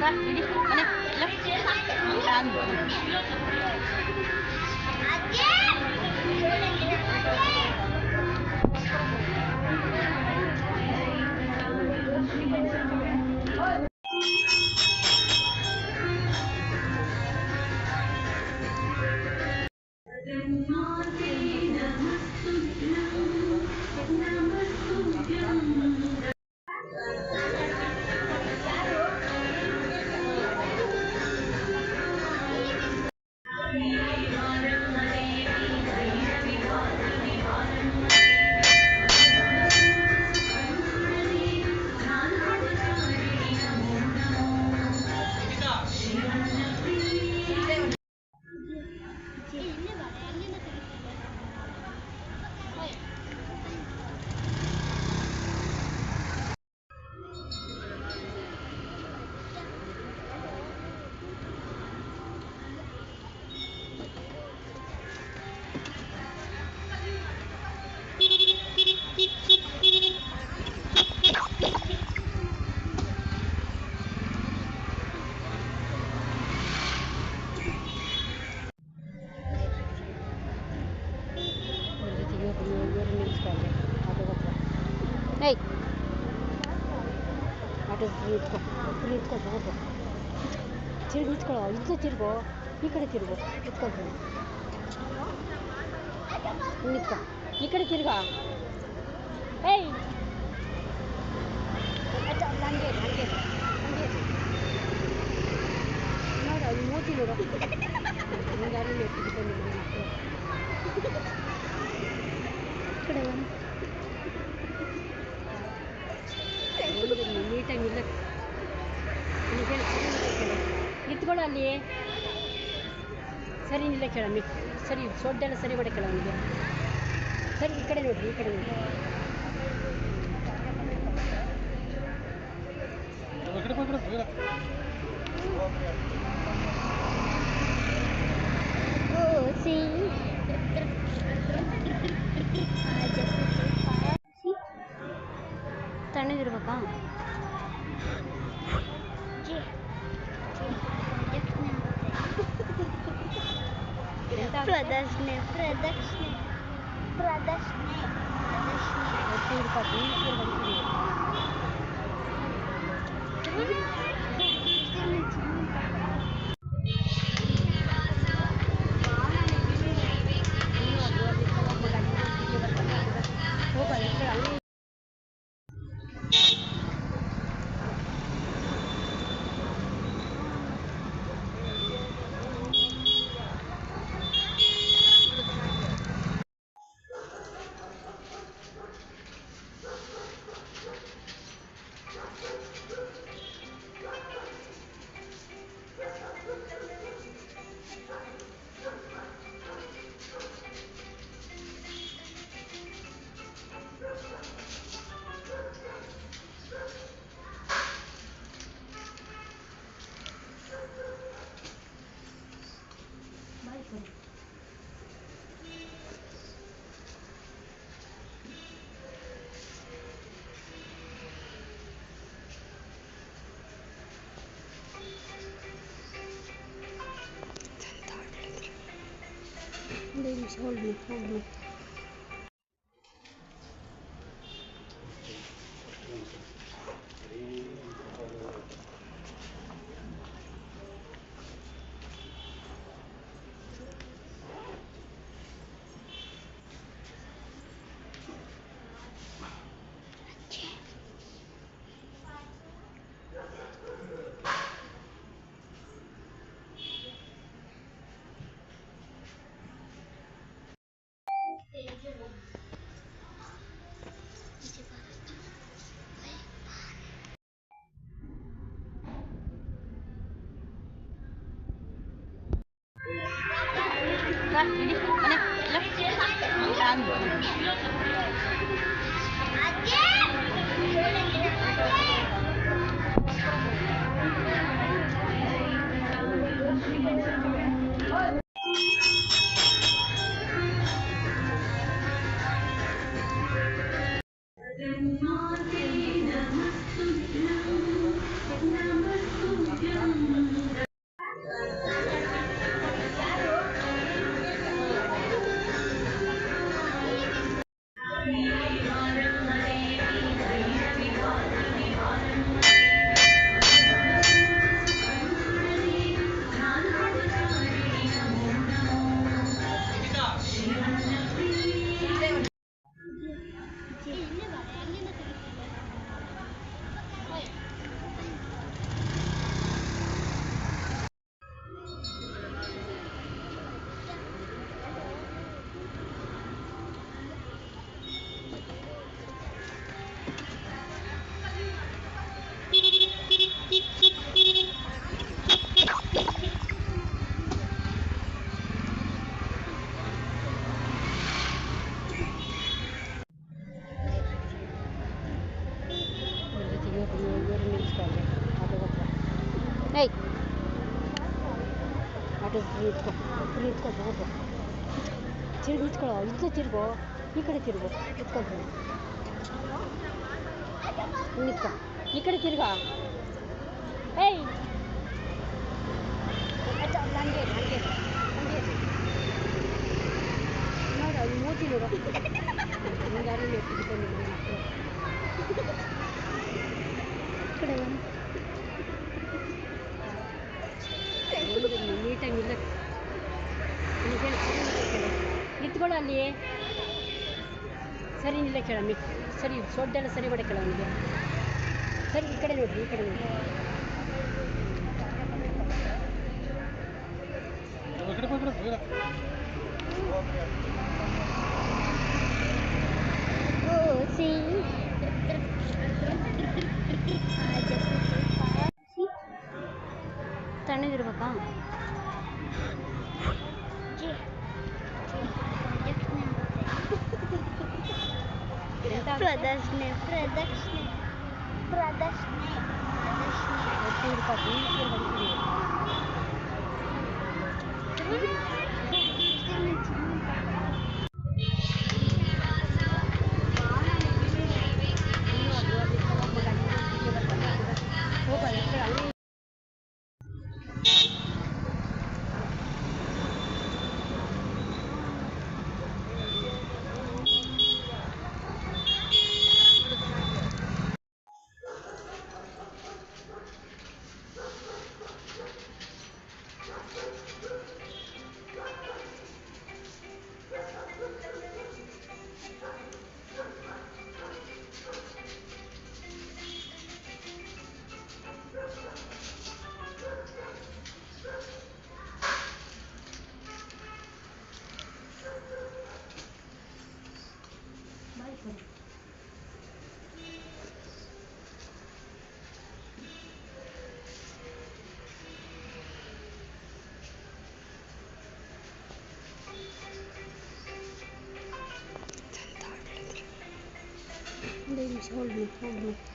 Hey, auto ಇಟ್ಕೊ ಹೋಗು. ಇಟ್ಕೊಳ್ಳೋ, ಇಲ್ಲೇ ತಿರ್ಗೋ, ಈ ಕಡೆ ತಿರ್ಗೋ, ಇಟ್ಕೊಳ್ತೀನಿ. ನಿತ್ಕೊ, ಈ ಕಡೆ ತಿರ್ಗೋ. ಏಯ್ ನನಗೆ ನೋಡು, ಅಲ್ಲಿ ಮೂತಿ ನೋಡು. ನಿಂಗೆ ಯಾರು ಇಟ್ಕೊಂಡು ನನ್ನ ಮಕ್ಕಳು ಕಡೆ ನೀಟಾಗಿ ಇಲ್ಲ ನಿಂತ್ಕೊಳ್ಳೋ ಅಲ್ಲಿ. ಸರಿ ಇಲ್ಲ ಕೇಳ, ಸರಿ ಸೊಡ್ಡೆಲ್ಲ ಸರಿ ಮಾಡಿ ಕೇಳ ಅವನಿಗೆ. ಸರಿ ಈ ಕಡೆ ನೋಡ್ರಿ, ಈ ಕಡೆ ನೋಡಿ. ತಣ್ಣಗಿರ್ಬೇಕಾ? ಪ್ರದರ್ಶನೆ hold me. ಏಯ್ ಆಟೋ ಫ್ರೀ ಇಟ್ಕೊ ಹೋಗು. ತಿರ್ಗಿ ನಿಂತ್ಕೊಳ್ಳೋ, ಇಲ್ಲೇ ತಿರ್ಗೋ, ಈ ಕಡೆ ತಿರ್ಗೋ, ನಿಂತ್ಕೊಳ್ತೀನಿ. ನಿಂತ್ಕೊ, ಈ ಕಡೆ ತಿರ್ಗಾ. ಏಯ್ ಆಯ್ತು, ನನಗೆ ನೋಡು, ಅಲ್ಲಿ ಮೂತಿ ನೋಡು. ನಿಮ್ಗೆ ಯಾರು ಎತ್ತಿಕೊಂಡು ಮನೆ ಮಕ್ಕಳು ಈ ಕಡೆ ಬನ್ನಿ. ನೀಟಾಗಿ ಇಲ್ಲ ನಿಂತ್ಕೊಳ್ಳೋ ಅಲ್ಲಿ. ಸರಿ ಇಲ್ಲ ಕೇಳಮ್ಮಿ, ಸರಿ ಸೊಡ್ಡೆಲ್ಲ ಸರಿ ಮಾಡಿ ಕೇಳ ಅವನಿಗೆ. ಸರಿ ಈ ಕಡೆ ನೋಡ್ರಿ, ಈ ಕಡೆ ನೋಡಿ. ತಣ್ಣಗಿರ್ಬೇಕಾ? ಪ್ರದರ್ಶನೆ ಒಂದು ನಿಮಿಷ ಹೋಗಿ